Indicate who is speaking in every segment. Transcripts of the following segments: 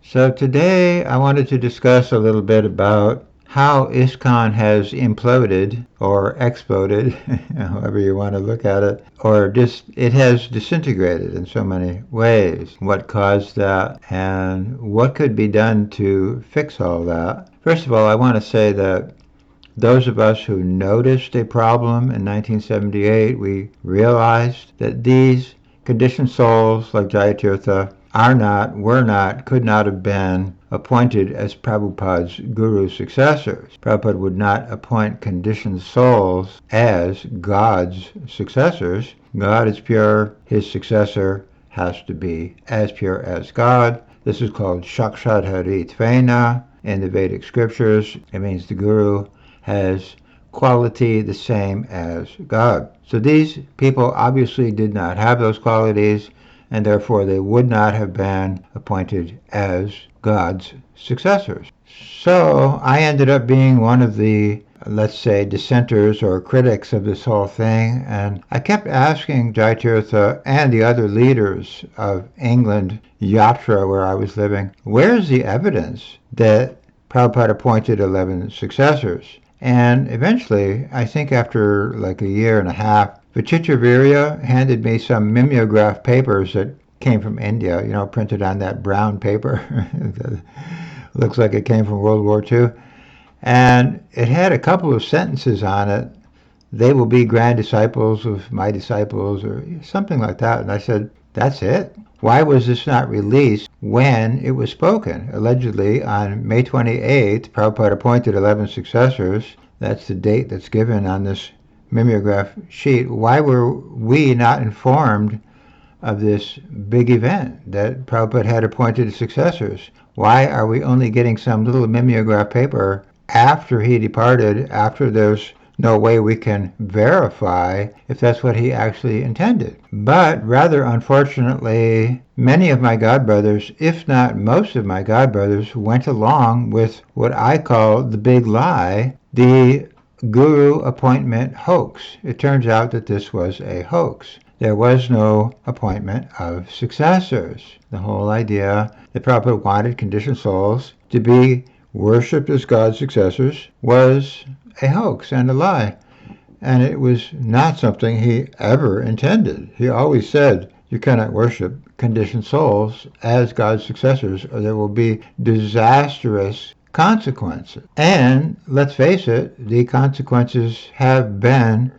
Speaker 1: So today I wanted to discuss a little bit about how ISKCON has imploded or exploded, however you want to look at it, or just it has disintegrated in so many ways. What caused that and what could be done to fix all that? First of all, I want to say that those of us who noticed a problem in 1978, we realized that these conditioned souls like Jayatirtha are not, were not, could not have been appointed as Prabhupada's guru successors. Prabhupada would not appoint conditioned souls as God's successors. God is pure. His successor has to be as pure as God. This is called Shakshad Haritvena in the Vedic scriptures. It means the guru has quality the same as God. So these people obviously did not have those qualities, and therefore they would not have been appointed as God's successors. So I ended up being one of the, let's say, dissenters or critics of this whole thing, and I kept asking Jayatirtha and the other leaders of England, Yatra, where I was living, where's the evidence that Prabhupada appointed 11 successors? And eventually, I think after like a year and a half, Vichitravirya handed me some mimeograph papers that came from India, printed on that brown paper. Looks like it came from World War II. And it had a couple of sentences on it. They will be grand disciples of my disciples, or something like that. And I said, that's it? Why was this not released when it was spoken? Allegedly, on May 28th, Prabhupada appointed 11 successors. That's the date that's given on this mimeograph sheet. Why were we not informed of this big event that Prabhupada had appointed successors? Why are we only getting some little mimeograph paper after he departed, after there's no way we can verify if that's what he actually intended? But rather unfortunately, many of my godbrothers, if not most of my godbrothers, went along with what I call the big lie, the guru appointment hoax. It turns out that this was a hoax. There was no appointment of successors. The whole idea that Prabhupada wanted conditioned souls to be worshipped as God's successors was a hoax and a lie. And it was not something he ever intended. He always said, you cannot worship conditioned souls as God's successors, or there will be disastrous consequences. And let's face it, the consequences have been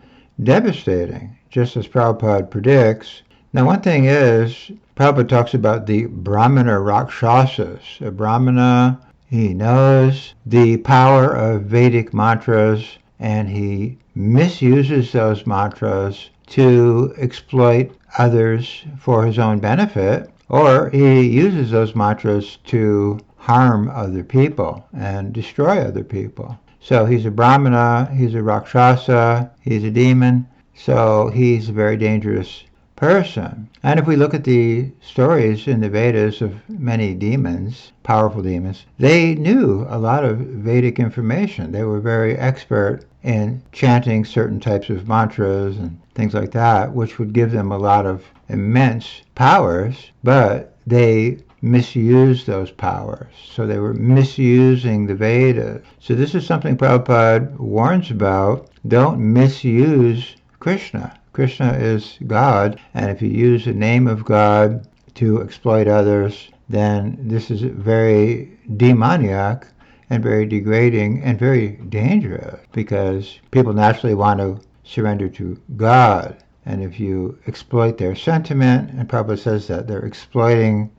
Speaker 1: devastating, just as Prabhupada predicts. Now, one thing is, Prabhupada talks about the Brahmana Rakshasas. A Brahmana, he knows the power of Vedic mantras, and he misuses those mantras to exploit others for his own benefit, or he uses those mantras to harm other people and destroy other people. So he's a Brahmana, he's a Rakshasa, he's a demon, so he's a very dangerous person. And if we look at the stories in the Vedas of many demons, powerful demons, they knew a lot of Vedic information. They were very expert in chanting certain types of mantras and things like that, which would give them a lot of immense powers, but they misused those powers. So they were misusing the Vedas. So this is something Prabhupada warns about. Don't misuse Krishna. Krishna is God, and if you use the name of God to exploit others, then this is very demoniac and very degrading and very dangerous, because people naturally want to surrender to God. And if you exploit their sentiment, and Prabhupada says that they're exploiting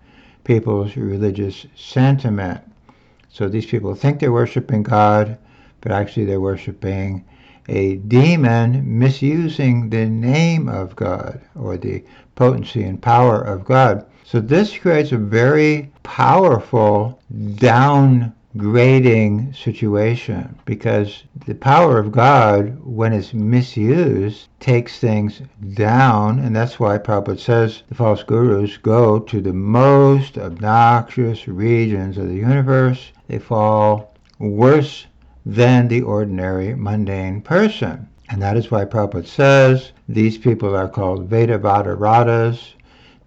Speaker 1: people's religious sentiment. So these people think they're worshiping God, but actually they're worshiping a demon, misusing the name of God or the potency and power of God. So this creates a very powerful downgrading situation, because the power of God, when it's misused, takes things down, and that's why Prabhupada says the false gurus go to the most obnoxious regions of the universe. They fall worse than the ordinary mundane person. And that is why Prabhupada says these people are called Vedavada Radhas.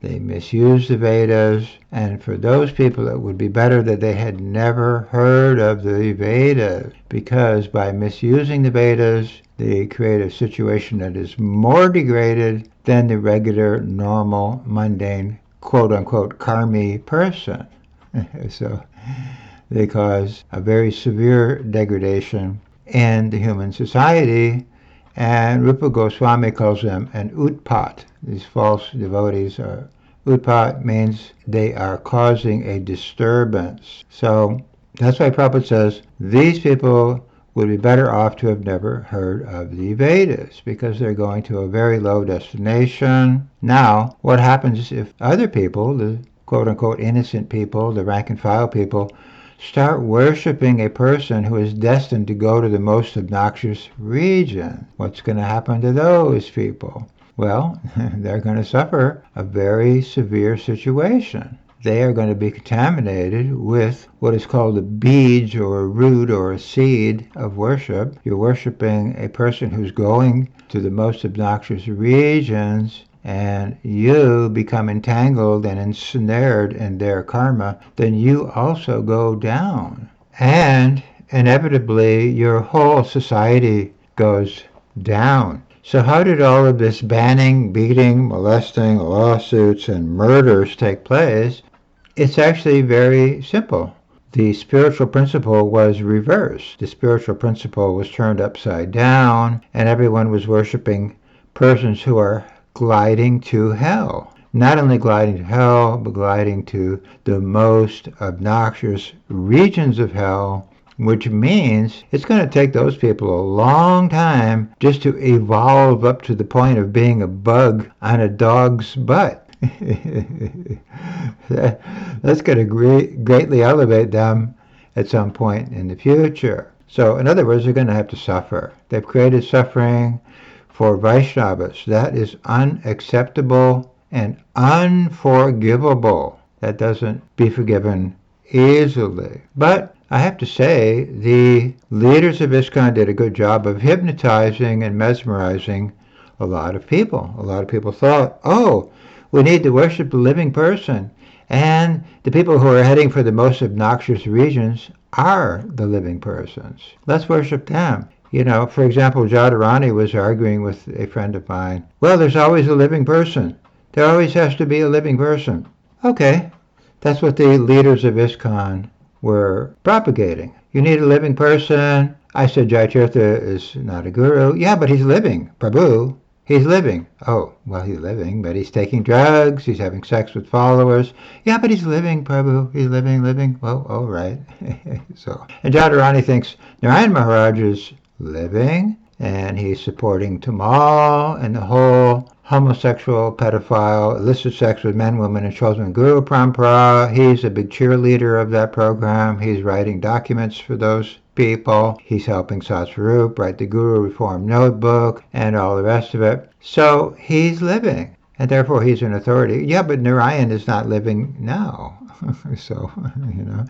Speaker 1: They misuse the Vedas, and for those people it would be better that they had never heard of the Vedas, because by misusing the Vedas they create a situation that is more degraded than the regular, normal, mundane, quote-unquote karmi person. So they cause a very severe degradation in the human society, and Rupa Goswami calls them an utpat. These false devotees are utpat, means they are causing a disturbance. So that's why Prabhupada says these people would be better off to have never heard of the Vedas, because they're going to a very low destination. Now, what happens if other people, the quote-unquote innocent people, the rank-and-file people, start worshiping a person who is destined to go to the most obnoxious region? What's going to happen to those people? Well, they're going to suffer a very severe situation. They are going to be contaminated with what is called a beej, or a root, or a seed of worship. You're worshiping a person who's going to the most obnoxious regions, and you become entangled and ensnared in their karma, then you also go down. And inevitably, your whole society goes down. So how did all of this banning, beating, molesting, lawsuits, and murders take place? It's actually very simple. The spiritual principle was reversed. The spiritual principle was turned upside down, and everyone was worshiping persons who are gliding to hell. Not only gliding to hell, but gliding to the most obnoxious regions of hell, which means it's going to take those people a long time just to evolve up to the point of being a bug on a dog's butt. That's going to greatly elevate them at some point in the future. So, in other words, they're going to have to suffer. They've created suffering for Vaishnavas. That is unacceptable and unforgivable. That doesn't be forgiven easily. But I have to say, the leaders of ISKCON did a good job of hypnotizing and mesmerizing a lot of people. A lot of people thought, oh, we need to worship the living person. And the people who are heading for the most obnoxious regions are the living persons. Let's worship them. You know, for example, Jadharani was arguing with a friend of mine. Well, there's always a living person. There always has to be a living person. Okay, that's what the leaders of ISKCON were propagating. You need a living person. I said Jaitirtha is not a guru. Yeah, but he's living. Prabhu, he's living. Oh, well, he's living, but he's taking drugs. He's having sex with followers. Yeah, but he's living, Prabhu. He's living. Well, all right. So, and Jadharani thinks Narayan Maharaj is living, and he's supporting Tamal and the whole homosexual, pedophile, illicit sex with men, women, and children Guru Parampara. He's a big cheerleader of that program. He's writing documents for those people. He's helping Satsvarup write the Guru Reform Notebook and all the rest of it. So he's living, and therefore he's an authority. Yeah, but Narayan is not living now. So, you know,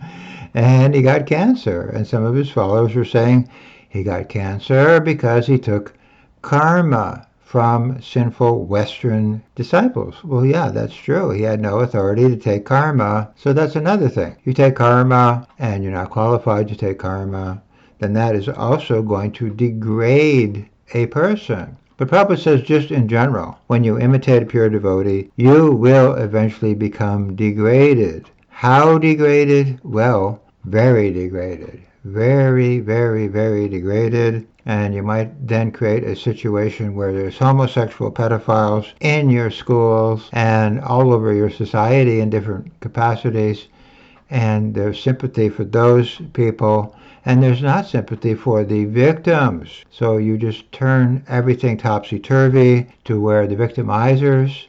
Speaker 1: and he got cancer, and some of his followers were saying he got cancer because he took karma from sinful Western disciples. Well, yeah, that's true. He had no authority to take karma. So that's another thing. You take karma and you're not qualified to take karma, then that is also going to degrade a person. But Prabhupada says just in general, when you imitate a pure devotee, you will eventually become degraded. How degraded? Well, very degraded. Very, very, very degraded. And you might then create a situation where there's homosexual pedophiles in your schools and all over your society in different capacities. And there's sympathy for those people, and there's not sympathy for the victims. So you just turn everything topsy-turvy to where the victimizers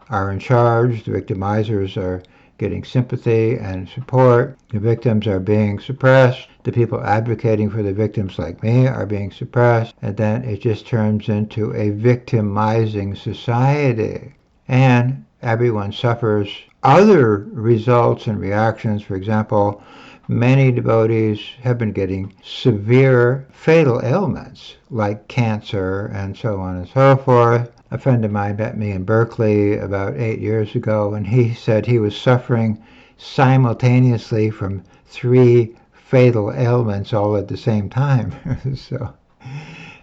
Speaker 1: are in charge. The victimizers are getting sympathy and support. The victims are being suppressed. The people advocating for the victims like me are being suppressed. And then it just turns into a victimizing society. And everyone suffers other results and reactions. For example, many devotees have been getting severe fatal ailments like cancer and so on and so forth. A friend of mine met me in Berkeley about 8 years ago, and he said he was suffering simultaneously from 3 fatal ailments all at the same time. So,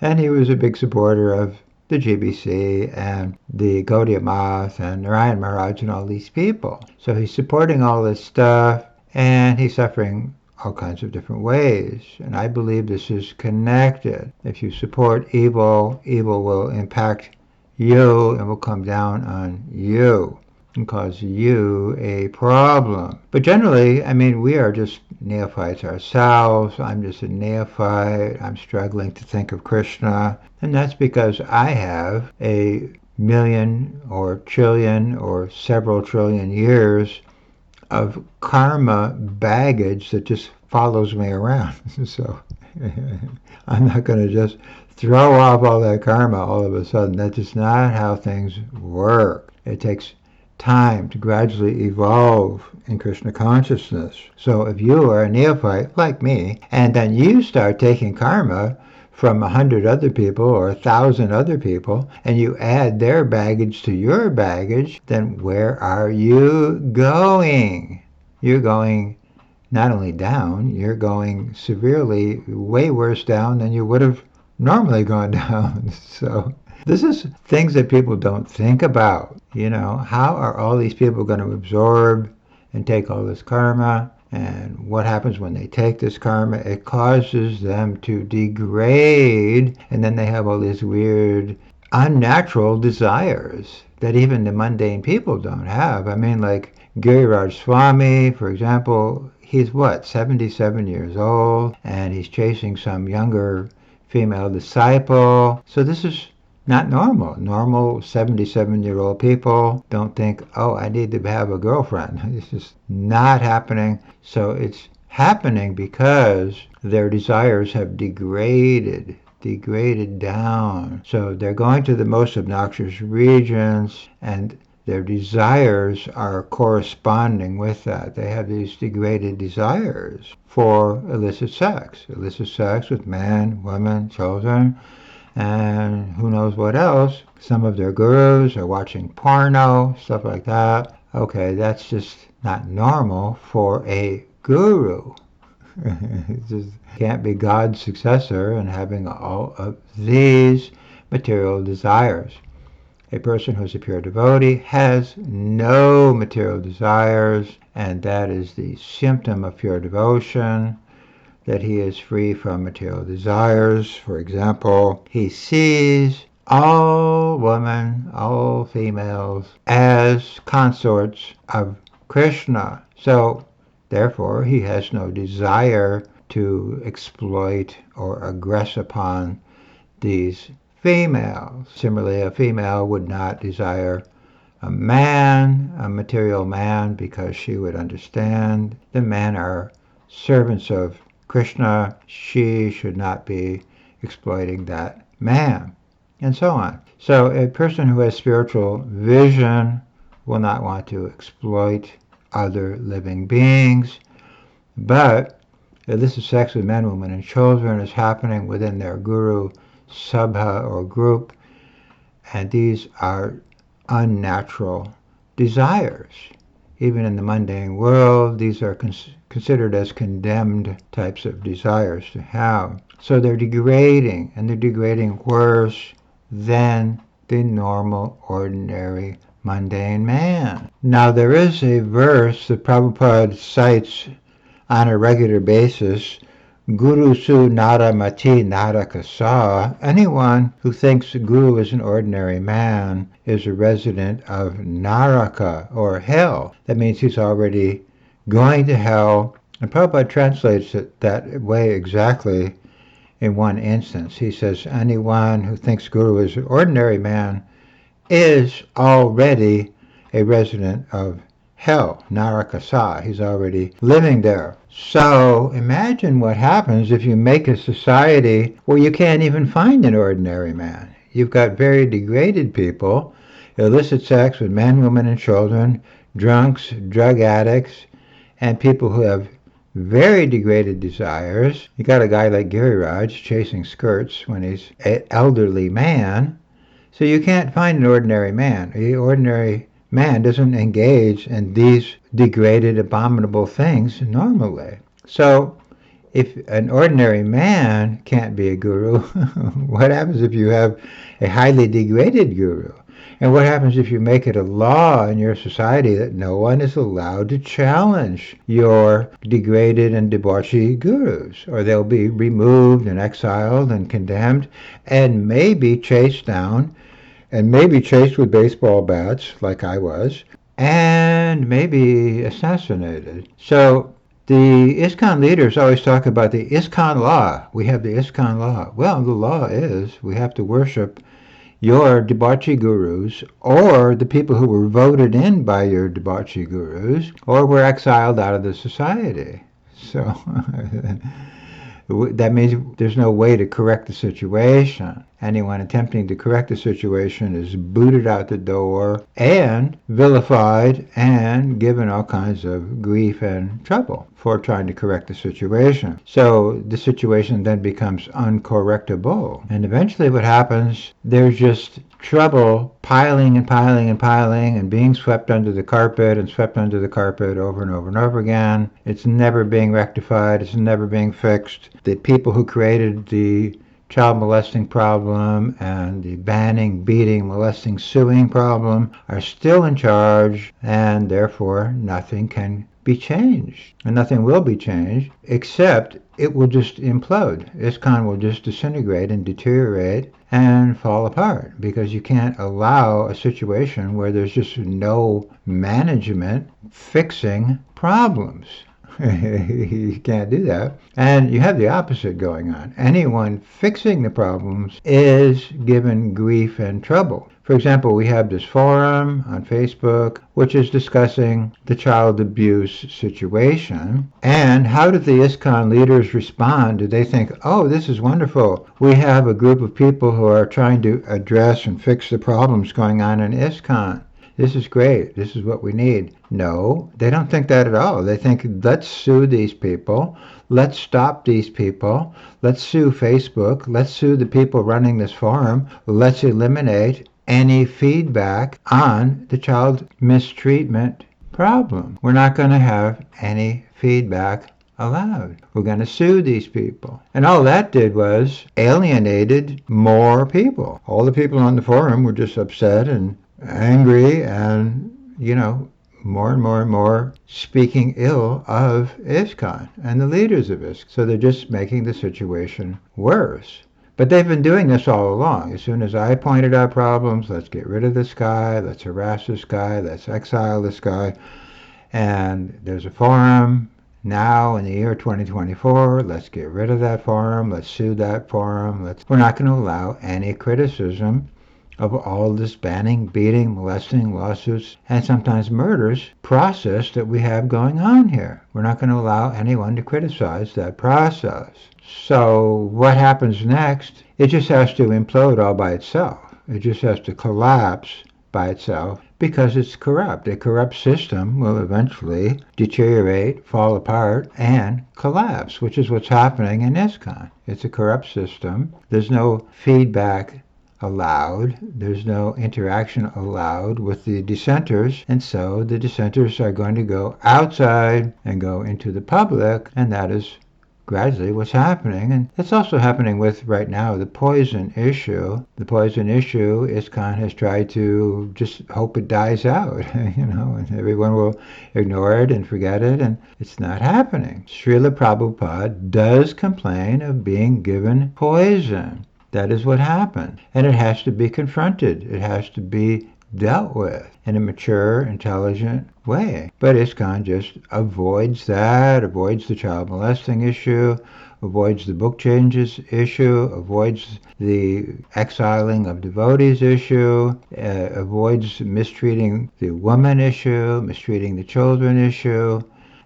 Speaker 1: and he was a big supporter of the GBC and the Gaudiya Math and Narayan Maharaj and all these people. So he's supporting all this stuff, and he's suffering all kinds of different ways. And I believe this is connected. If you support evil, evil will impact you and will come down on you and cause you a problem. But generally, I mean, we are just neophytes ourselves. I'm just a neophyte. I'm struggling to think of Krishna. And that's because I have a million or trillion or several trillion years of karma baggage that just follows me around. So I'm not going to just throw off all that karma all of a sudden. That's just not how things work. It takes time to gradually evolve in Krishna consciousness. So if you are a neophyte like me, and then you start taking karma from 100 other people or 1,000 other people, and you add their baggage to your baggage, then where are you going? You're going not only down, you're going severely, way worse down than you would have normally gone down. So this is things that people don't think about. You know, how are all these people going to absorb and take all this karma? And what happens when they take this karma? It causes them to degrade, and then they have all these weird, unnatural desires that even the mundane people don't have. I mean, like Giriraj Swami, for example, he's what, 77 years old, and he's chasing some younger female disciple. So this is not normal. Normal 77-year-old people don't think, oh, I need to have a girlfriend. It's just not happening. So it's happening because their desires have degraded down. So they're going to the most obnoxious regions, and their desires are corresponding with that. They have these degraded desires for illicit sex with man, women, children, and who knows what else. Some of their gurus are watching porno, stuff like that. Okay, that's just not normal for a guru. It just can't be God's successor and having all of these material desires. A person who's a pure devotee has no material desires, and that is the symptom of pure devotion, that he is free from material desires. For example, he sees all women, all females, as consorts of Krishna. So, therefore, he has no desire to exploit or aggress upon these females. Similarly, a female would not desire a man, a material man, because she would understand the men are servants of Krishna. She should not be exploiting that man, and so on. So a person who has spiritual vision will not want to exploit other living beings, but illicit sex with men, women, and children is happening within their guru sabha or group, and these are unnatural desires. Even in the mundane world, these are considered as condemned types of desires to have. So they're degrading, and they're degrading worse than the normal, ordinary, mundane man. Now, there is a verse that Prabhupada cites on a regular basis, Guru su naramati narakasa. Anyone who thinks a guru is an ordinary man is a resident of Naraka, or hell. That means he's already going to hell. And Prabhupada translates it that way exactly in one instance. He says anyone who thinks guru is an ordinary man is already a resident of hell, Narakasa. He's already living there. So imagine what happens if you make a society where you can't even find an ordinary man. You've got very degraded people, illicit sex with men, women, and children, drunks, drug addicts, and people who have very degraded desires. You got a guy like Gary Raj chasing skirts when he's an elderly man. So you can't find an ordinary man. The ordinary man doesn't engage in these degraded, abominable things normally. So if an ordinary man can't be a guru, what happens if you have a highly degraded guru? And what happens if you make it a law in your society that no one is allowed to challenge your degraded and debauchy gurus? Or they'll be removed and exiled and condemned and maybe chased down and maybe chased with baseball bats like I was and maybe assassinated. So the ISKCON leaders always talk about the ISKCON law. We have the ISKCON law. Well, the law is we have to worship your debauchy gurus or the people who were voted in by your debauchy gurus or were exiled out of the society. So that means there's no way to correct the situation. Anyone attempting to correct the situation is booted out the door and vilified and given all kinds of grief and trouble for trying to correct the situation. So the situation then becomes uncorrectable. And eventually what happens, there's just trouble piling and piling and piling and being swept under the carpet and swept under the carpet over and over and over again. It's never being rectified. It's never being fixed. The people who created the child molesting problem and the banning, beating, molesting, suing problem are still in charge, and therefore nothing can be changed. And nothing will be changed, except it will just implode. ISKCON will just disintegrate and deteriorate and fall apart, because you can't allow a situation where there's just no management fixing problems. You can't do that. And you have the opposite going on. Anyone fixing the problems is given grief and trouble. For example, we have this forum on Facebook which is discussing the child abuse situation. And how do the ISKCON leaders respond? Do they think, oh, this is wonderful. We have a group of people who are trying to address and fix the problems going on in ISKCON. This is great. This is what we need. No, they don't think that at all. They think, let's sue these people. Let's stop these people. Let's sue Facebook. Let's sue the people running this forum. Let's eliminate any feedback on the child mistreatment problem. We're not going to have any feedback allowed. We're going to sue these people. And all that did was alienated more people. All the people on the forum were just upset and angry and, more and more and more speaking ill of ISKCON and the leaders of ISKCON. So they're just making the situation worse. But they've been doing this all along. As soon as I pointed out problems, let's get rid of this guy, let's harass this guy, let's exile this guy. And there's a forum now in the year 2024, let's get rid of that forum, let's sue that forum. We're not going to allow any criticism of all this banning, beating, molesting, lawsuits, and sometimes murders process that we have going on here. We're not going to allow anyone to criticize that process. So what happens next? It just has to implode all by itself. It just has to collapse by itself because it's corrupt. A corrupt system will eventually deteriorate, fall apart, and collapse, which is what's happening in ISKCON. It's a corrupt system. There's no feedback allowed. There's no interaction allowed with the dissenters, and so the dissenters are going to go outside and go into the public, and that is gradually what's happening. And it's also happening with, right now, the poison issue. The poison issue, ISKCON has tried to just hope it dies out, and everyone will ignore it and forget it, and it's not happening. Srila Prabhupada does complain of being given poison. That is what happened. And it has to be confronted. It has to be dealt with in a mature, intelligent way. But ISKCON just avoids that, avoids the child molesting issue, avoids the book changes issue, avoids the exiling of devotees issue, avoids mistreating the woman issue, mistreating the children issue,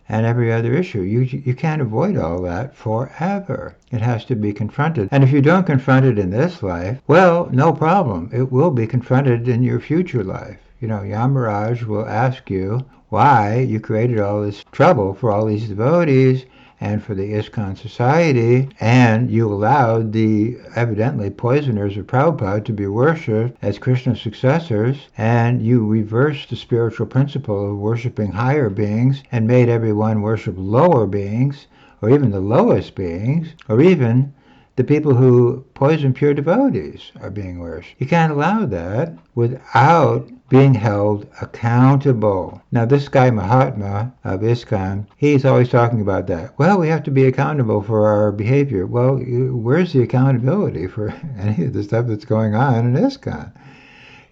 Speaker 1: and every other issue. You can't avoid all that forever. It has to be confronted. And if you don't confront it in this life, well, no problem. It will be confronted in your future life. Yamaraj will ask you why you created all this trouble for all these devotees and for the ISKCON society, and you allowed the evidently poisoners of Prabhupada to be worshipped as Krishna's successors, and you reversed the spiritual principle of worshipping higher beings and made everyone worship lower beings, or even the lowest beings, or even the people who poison pure devotees are being worshipped. You can't allow that without being held accountable. Now, this guy Mahatma of ISKCON, he's always talking about that. Well, we have to be accountable for our behavior. Well, where's the accountability for any of the stuff that's going on in ISKCON?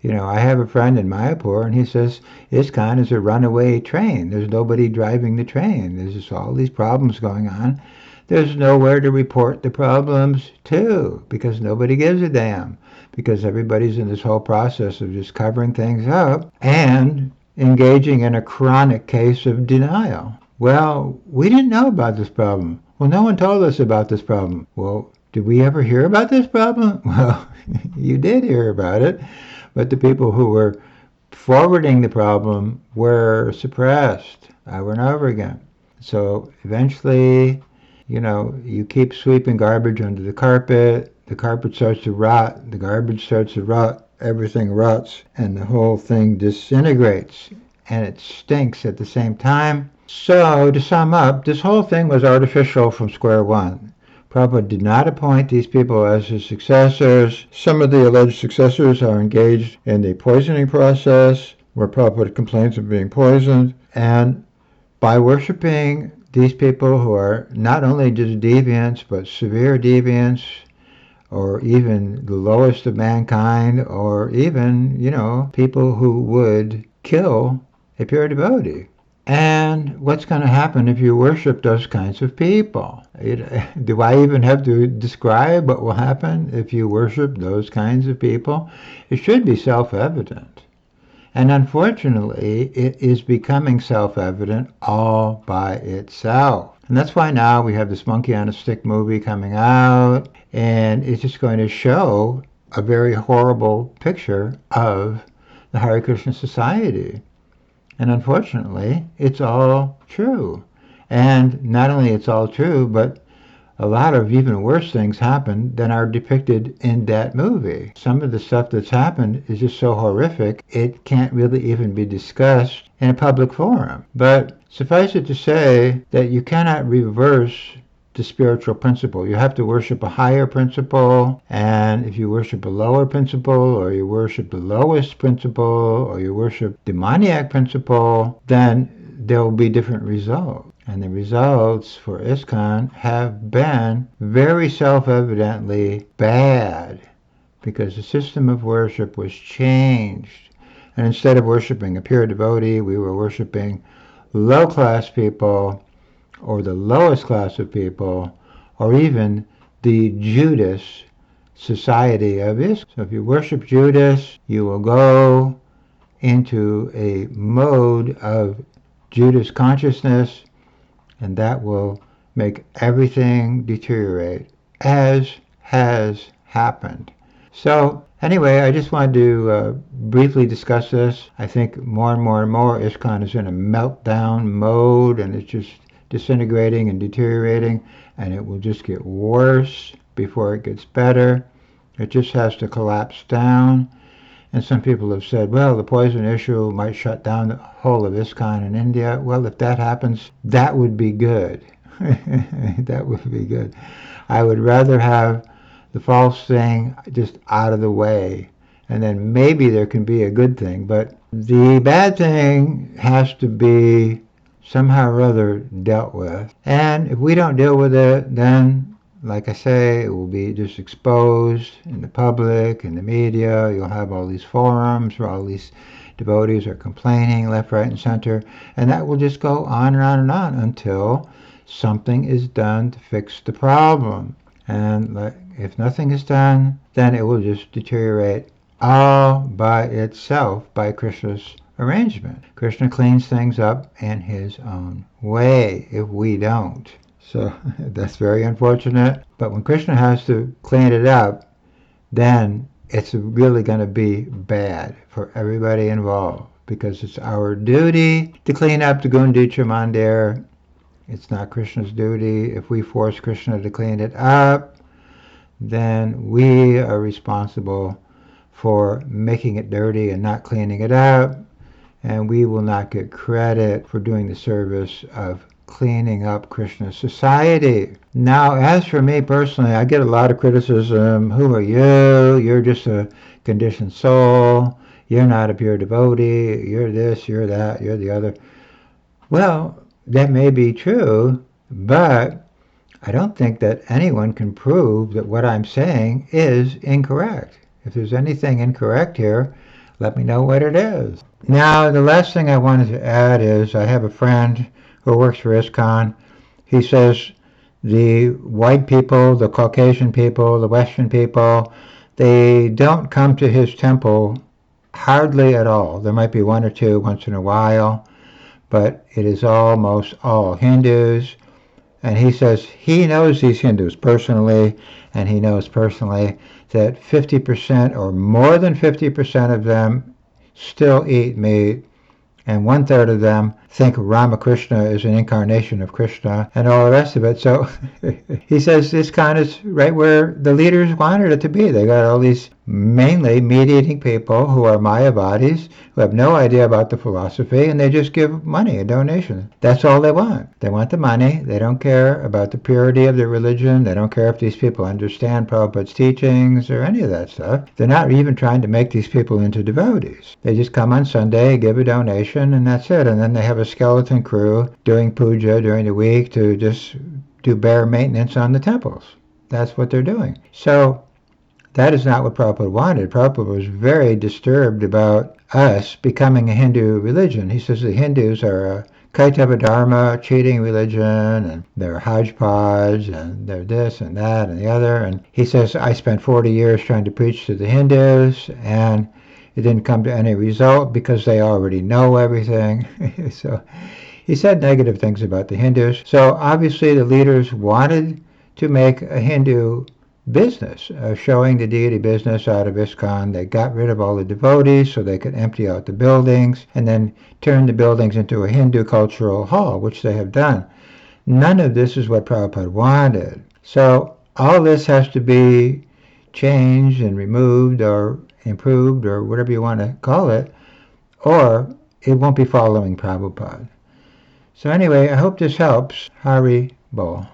Speaker 1: I have a friend in Mayapur, and he says ISKCON is a runaway train. There's nobody driving the train. There's just all these problems going on. There's nowhere to report the problems to, because nobody gives a damn, because everybody's in this whole process of just covering things up and engaging in a chronic case of denial. Well, we didn't know about this problem. Well, no one told us about this problem. Well, did we ever hear about this problem? Well, you did hear about it, but the people who were forwarding the problem were suppressed over and over again. So eventually, you keep sweeping garbage under the carpet starts to rot, the garbage starts to rot, everything rots, and the whole thing disintegrates, and it stinks at the same time. So, to sum up, this whole thing was artificial from square one. Prabhupada did not appoint these people as his successors. Some of the alleged successors are engaged in the poisoning process, where Prabhupada complains of being poisoned, and by worshiping these people who are not only just deviants, but severe deviants, or even the lowest of mankind, or even, people who would kill a pure devotee. And what's going to happen if you worship those kinds of people? Do I even have to describe what will happen if you worship those kinds of people? It should be self-evident. And unfortunately, it is becoming self-evident all by itself. And that's why now we have this Monkey on a Stick movie coming out, and it's just going to show a very horrible picture of the Hare Krishna society. And unfortunately, it's all true. And not only it's all true, but a lot of even worse things happen than are depicted in that movie. Some of the stuff that's happened is just so horrific, it can't really even be discussed in a public forum. But suffice it to say that you cannot reverse the spiritual principle. You have to worship a higher principle, and if you worship a lower principle, or you worship the lowest principle, or you worship demoniac principle, then there will be different results. And the results for ISKCON have been very self-evidently bad, because the system of worship was changed. And instead of worshiping a pure devotee, we were worshiping low-class people, or the lowest class of people, or even the Judas society of ISKCON. So if you worship Judas, you will go into a mode of Judas consciousness, and that will make everything deteriorate, as has happened. So anyway, I just wanted to briefly discuss this. I think more and more and more ISKCON is in a meltdown mode, and it's just disintegrating and deteriorating, and it will just get worse before it gets better. It just has to collapse down. And some people have said, well, the poison issue might shut down the whole of ISKCON in India. Well, if that happens, that would be good. That would be good. I would rather have the false thing just out of the way, and then maybe there can be a good thing. But the bad thing has to be somehow or other dealt with. And if we don't deal with it, then, like I say, it will be just exposed in the public, in the media. You'll have all these forums where all these devotees are complaining left, right, and center. And that will just go on and on and on until something is done to fix the problem. And if nothing is done, then it will just deteriorate all by itself, by Krishna's arrangement. Krishna cleans things up in his own way if we don't. So that's very unfortunate. But when Krishna has to clean it up, then it's really going to be bad for everybody involved because it's our duty to clean up the Gundicha Mandir. It's not Krishna's duty. If we force Krishna to clean it up, then we are responsible for making it dirty and not cleaning it up, and we will not get credit for doing the service of cleaning up Krishna's society. Now, as for me personally, I get a lot of criticism. Who are you? You're just a conditioned soul. You're not a pure devotee. You're this, you're that, you're the other. Well, that may be true, but I don't think that anyone can prove that what I'm saying is incorrect. If there's anything incorrect here, let me know what it is. Now, the last thing I wanted to add is I have a friend who works for ISKCON. He says the white people, the Caucasian people, the Western people, they don't come to his temple hardly at all. There might be one or two once in a while, but it is almost all Hindus. And he says he knows these Hindus personally, and he knows personally that 50% or more than 50% of them still eat meat, and 1/3 of them think Ramakrishna is an incarnation of Krishna, and all the rest of it. So he says this kind is right where the leaders wanted it to be. They got all these mainly meat-eating people who are Mayavadis, who have no idea about the philosophy, and they just give money, a donation. That's all they want. They want the money. They don't care about the purity of their religion. They don't care if these people understand Prabhupada's teachings or any of that stuff. They're not even trying to make these people into devotees. They just come on Sunday, give a donation, and that's it. And then they have a skeleton crew doing puja during the week to just do bare maintenance on the temples. That's what they're doing. So that is not what Prabhupada wanted. Prabhupada was very disturbed about us becoming a Hindu religion. He says the Hindus are a Kaitava Dharma, cheating religion, and they're hodgepodge, and they're this and that and the other. And he says, I spent 40 years trying to preach to the Hindus, and it didn't come to any result because they already know everything. So he said negative things about the Hindus. So obviously the leaders wanted to make a Hindu business, showing the deity business out of ISKCON. They got rid of all the devotees so they could empty out the buildings and then turn the buildings into a Hindu cultural hall, which they have done. None of this is what Prabhupada wanted. So all this has to be changed and removed or improved or whatever you want to call it, or it won't be following Prabhupada. So anyway, I hope this helps. Hari Bol.